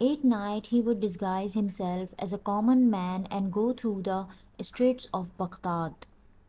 At night he would disguise himself as a common man and go through the streets of Baghdad.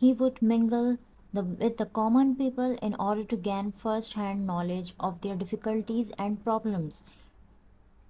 He would mingle with the common people in order to gain first-hand knowledge of their difficulties and problems.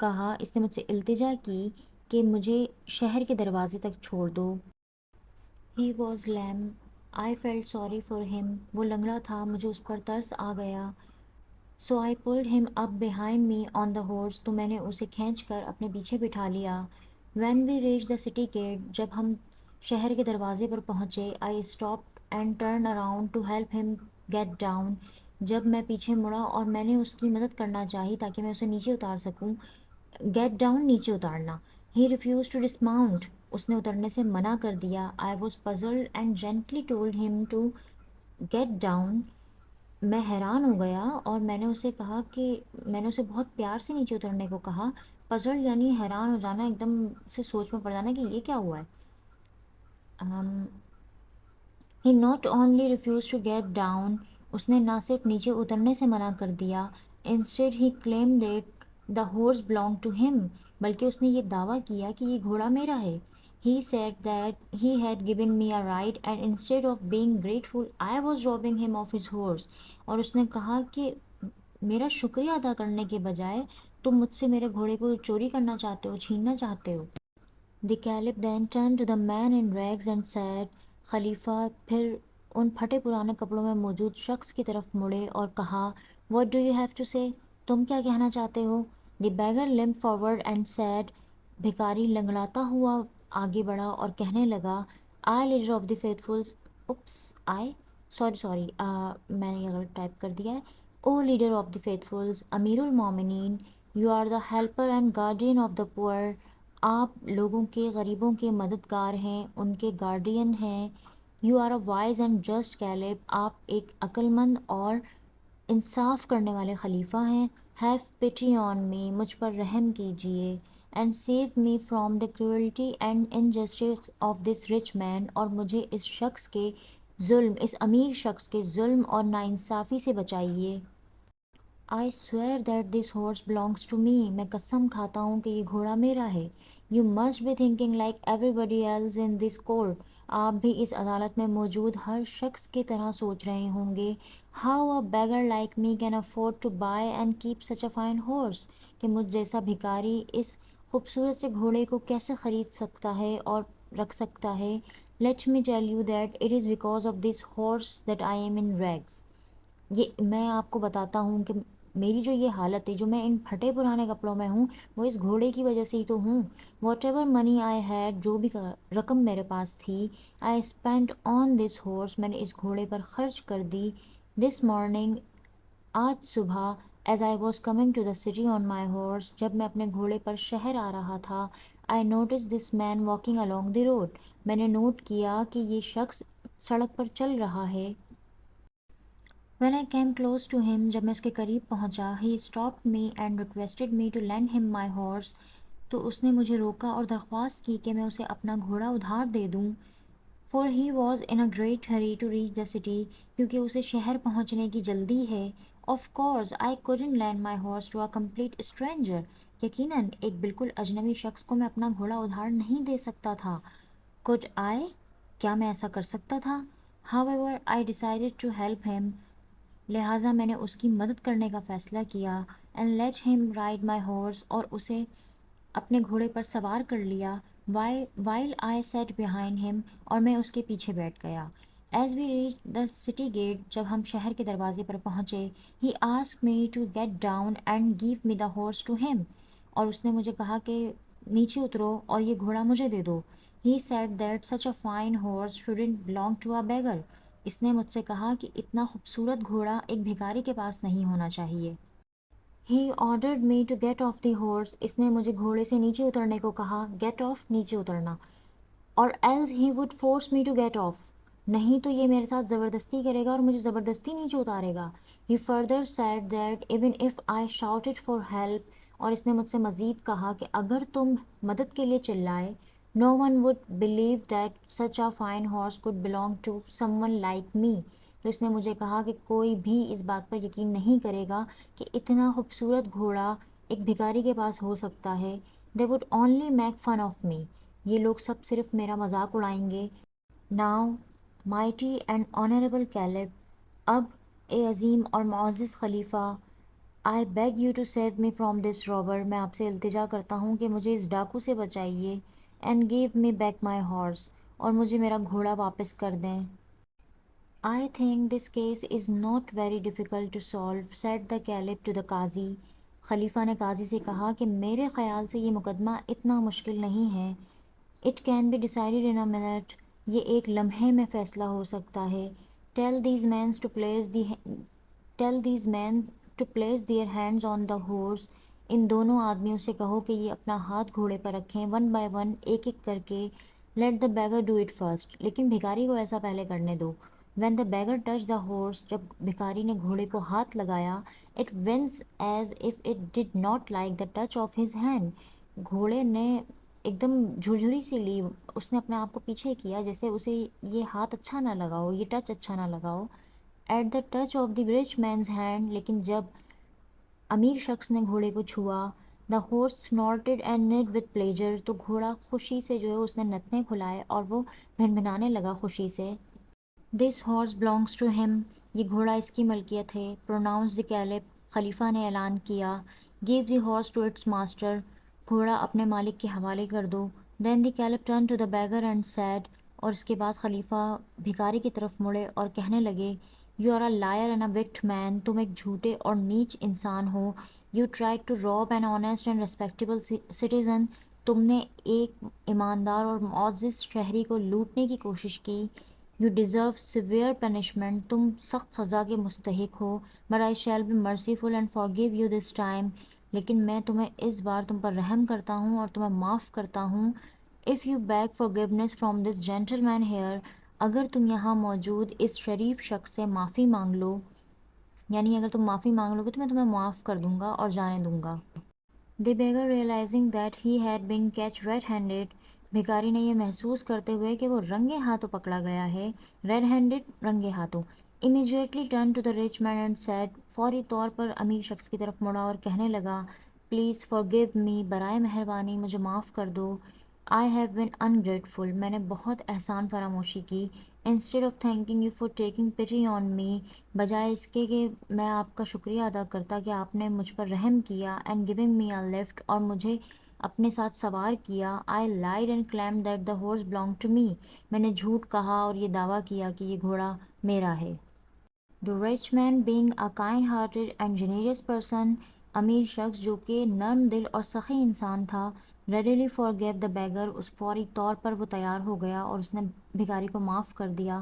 کہا، اس نے مجھ سے التجا کی کہ مجھے شہر کے دروازے تک چھوڑ دو۔ He was lame. I felt sorry for him. وہ لنگڑا تھا، مجھے اس پر ترس آ گیا۔ So I pulled him up behind me on the horse. تو میں نے اسے کھینچ کر اپنے پیچھے بٹھا لیا۔ When we reached the city gate, جب ہم شہر کے دروازے پر پہنچے، I stopped and turned around to help him get down. جب میں پیچھے مڑا اور میں نے اس کی مدد کرنا چاہی تاکہ میں اسے نیچے اتار سکوں۔ Get down نیچے اتارنا۔ He refused to dismount. اس نے اترنے سے منع کر دیا۔ I was puzzled and gently told him to get down. میں حیران ہو گیا اور میں نے اسے کہا کہ میں نے اسے بہت پیار سے نیچے اترنے کو کہا۔ پزل یعنی حیران ہو جانا، ایک دم سے سوچ میں پڑ جانا کہ یہ کیا ہوا ہے۔ He not only refused to get down, اس نے نہ صرف نیچے اترنے سے منع کر دیا، instead he claimed that the horse belonged to him، بلکہ اس نے یہ دعویٰ کیا کہ یہ گھوڑا میرا ہے۔ He said that he had given me a ride and instead of being grateful, I was robbing him of his horse، اور اس نے کہا کہ میرا شکریہ ادا کرنے کے بجائے تم مجھ سے میرے گھوڑے کو چوری کرنا چاہتے ہو، چھیننا چاہتے ہو۔ The Caliph then turned to the man in rags and said، خلیفہ پھر ان پھٹے پرانے کپڑوں میں موجود شخص کی طرف مڑے اور کہا، What do you have to say؟ تم کیا کہنا چاہتے ہو؟ The beggar limped forward and said، بھکاری لنگڑاتا ہوا آگے بڑھا اور کہنے لگا، I leader of the faithfuls، sorry میں نے یہ غلط ٹائپ کر دیا ہے۔ O leader of the faithfuls، امیر المومنین، you are the helper and guardian of the poor, آپ لوگوں کے غریبوں کے مددگار ہیں، ان کے گارڈین ہیں۔ You are a wise and just Caleb, آپ ایک عقل مند اور انصاف کرنے والے خلیفہ ہیں۔ ہیو پٹی آن می، مجھ پر رحم کیجیے۔ And save me from the cruelty and injustice of this rich man, اور مجھے اس شخص کے ظلم، اس امیر شخص کے ظلم اور ناانصافی سے بچائیے۔ I swear that this horse belongs to me، میں قسم کھاتا ہوں کہ یہ گھوڑا میرا ہے۔ You must be thinking like everybody else in this court، آپ بھی اس عدالت میں موجود ہر شخص کی طرح سوچ رہے ہوں گے۔ How a beggar like me can afford to buy and keep such a fine horse، کہ مجھ جیسا بھکاری اس خوبصورت سے گھوڑے کو کیسے خرید سکتا ہے اور رکھ سکتا ہے۔ Let me tell you that it is because of this horse that I am in rags، یہ میں آپ کو بتاتا ہوں کہ میری جو یہ حالت ہے، جو میں ان پھٹے پرانے کپڑوں میں ہوں، وہ اس گھوڑے کی وجہ سے ہی تو ہوں۔ What ever money I had, جو بھی رقم میرے پاس تھی، I spend on this horse, میں نے اس گھوڑے پر خرچ کر دی۔ دس مارننگ، آج صبح، as I was coming to the city on my horse, جب میں اپنے گھوڑے پر شہر آ رہا تھا، I notice this man walking along the road, میں نے نوٹ کیا کہ یہ شخص سڑک پر چل رہا ہے۔ When I came close to him، جب میں اس کے قریب پہنچا، he stopped me and requested me to lend him my horse، تو اس نے مجھے روکا اور درخواست کی کہ میں اسے اپنا گھوڑا ادھار دے دوں۔ For he was in a great hurry to reach the city، کیونکہ اسے شہر پہنچنے کی جلدی ہے۔ Of course I couldn't lend my horse to a complete stranger، یقیناً ایک بالکل اجنبی شخص کو میں اپنا گھوڑا ادھار نہیں دے سکتا تھا۔ Could I؟ کیا میں ایسا کر سکتا تھا؟ However I decided to help him، لہٰذا میں نے اس کی مدد کرنے کا فیصلہ کیا۔ And let him ride my horse، اور اسے اپنے گھوڑے پر سوار کر لیا۔ While I sat behind him، اور میں اس کے پیچھے بیٹھ گیا۔ As we reached the city gate، جب ہم شہر کے دروازے پر پہنچے، he asked me to get down and give me the horse to him، اور اس نے مجھے کہا کہ نیچے اترو اور یہ گھوڑا مجھے دے دو۔ He said that such a fine horse shouldn't belong to a beggar، اس نے مجھ سے کہا کہ اتنا خوبصورت گھوڑا ایک بھکاری کے پاس نہیں ہونا چاہیے۔ He ordered me to get off the horse، اس نے مجھے گھوڑے سے نیچے اترنے کو کہا، get off نیچے اترنا، اور else he would force me to get off، نہیں تو یہ میرے ساتھ زبردستی کرے گا اور مجھے زبردستی نیچے اتارے گا۔ He further said that even if I shouted for help، اور اس نے مجھ سے مزید کہا کہ اگر تم مدد کے لیے چلائے، no one would believe that such a fine horse could belong to someone like me، تو اس نے مجھے کہا کہ کوئی بھی اس بات پر یقین نہیں کرے گا کہ اتنا خوبصورت گھوڑا ایک بھکاری کے پاس ہو سکتا ہے۔ they would only make fun of me، یہ لوگ سب صرف میرا مذاق اڑائیں گے۔ now mighty and honorable Caleb، اب اے عظیم اور معزز خلیفہ، I beg you to save me from this robber. میں آپ سے التجا کرتا ہوں کہ مجھے اس ڈاکو سے بچائیے. And give me back my horse. اور مجھے میرا گھوڑا واپس کر دیں. I think this case is not very difficult to solve, said the caliph to the قاضی. خلیفہ نے قاضی سے کہا کہ میرے خیال سے یہ مقدمہ اتنا مشکل نہیں ہے. It can be decided in a minute. یہ ایک لمحے میں فیصلہ ہو سکتا ہے. Tell these men to place their hands on the horse. ان دونوں آدمیوں سے کہو کہ یہ اپنا ہاتھ گھوڑے پر رکھیں, one by one, ایک ایک کر کے. Let the beggar do it first. لیکن بھکاری کو ایسا پہلے کرنے دو. When the beggar touched the horse, جب بھکاری نے گھوڑے کو ہاتھ لگایا, it winced as if it did not like the touch of his hand. گھوڑے نے ایک دم جھرجھری سی لی, اس نے اپنے آپ کو پیچھے کیا جیسے اسے یہ ہاتھ اچھا نہ لگا ہو, یہ ٹچ اچھا نہ لگا ہو. At the touch of the rich man's hand, لیکن جب امیر شخص نے گھوڑے کو چھوا, the horse snorted and neighed with pleasure, تو گھوڑا خوشی سے جو ہے اس نے نتنے کھلائے اور وہ بھنبھنانے لگا خوشی سے. This horse belongs to him. یہ گھوڑا اس کی ملکیت ہے. Pronounced the caliph. خلیفہ نے اعلان کیا. Give the horse to its master. گھوڑا اپنے مالک کے حوالے کر دو. Then the caliph turned to the beggar and said. اور اس کے بعد خلیفہ بھکاری کی طرف مڑے اور کہنے لگے, You are a liar and a wicked man. تم ایک جھوٹے اور نیچ انسان ہو. You tried to rob an honest and respectable citizen. تم نے ایک ایماندار اور معزز شہری کو لوٹنے کی کوشش کی. You deserve severe punishment. تم سخت سزا کے مستحق ہو. But I shall be merciful and forgive you this time. لیکن میں تمہیں اس بار تم پر رحم کرتا ہوں اور تمہیں معاف کرتا ہوں. If you beg forgiveness from this gentleman here. اگر تم یہاں موجود اس شریف شخص سے معافی مانگ لو, یعنی اگر تم معافی مانگ لو گے تو میں تمہیں معاف کر دوں گا اور جانے دوں گا. The beggar realizing that he had been caught red-handed. بھکاری نے یہ محسوس کرتے ہوئے کہ وہ رنگے ہاتھوں پکڑا گیا ہے. red-handed رنگے ہاتھوں. Immediately turned to the rich man and said. فوری طور پر امیر شخص کی طرف مڑا اور کہنے لگا, Please forgive me. برائے مہربانی مجھے معاف کر دو. I have been ungrateful. میں نے بہت احسان فراموشی کی. Instead of thanking you for taking pity on me. بجائے اس کے کہ میں آپ کا شکریہ ادا کرتا کہ آپ نے مجھ پر رحم کیا. And giving me a lift. اور مجھے اپنے ساتھ سوار کیا. I lied and claimed that the horse belonged to me. میں نے جھوٹ کہا اور یہ دعویٰ کیا کہ یہ گھوڑا میرا ہے. The rich man being a kind-hearted and generous person. امیر شخص جو کہ نرم دل اور سخی انسان تھا. Readily forgave the beggar. اس فوری طور پر وہ تیار ہو گیا اور اس نے بھکاری کو معاف کر دیا.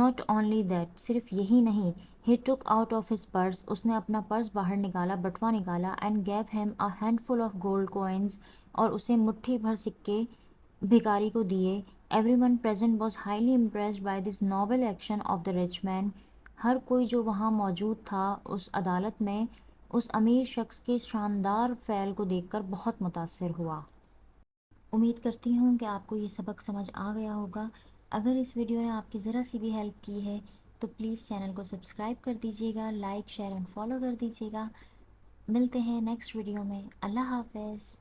Not only that. صرف یہی نہیں. He took out of his purse. اس نے اپنا پرس باہر نکالا, بٹوا نکالا. And gave him a handful of gold coins. اور اسے مٹھی بھر سکے بھکاری کو دیے. Everyone present was highly impressed by this noble action of the rich man. ہر کوئی جو وہاں موجود تھا اس عدالت میں اس امیر شخص کے شاندار فعل کو دیکھ کر بہت متاثر ہوا. امید کرتی ہوں کہ آپ کو یہ سبق سمجھ آ گیا ہوگا. اگر اس ویڈیو نے آپ کی ذرا سی بھی ہیلپ کی ہے تو پلیز چینل کو سبسکرائب کر دیجیے گا, لائک, شیئر اینڈ فالو کر دیجیے گا. ملتے ہیں نیکسٹ ویڈیو میں. اللہ حافظ.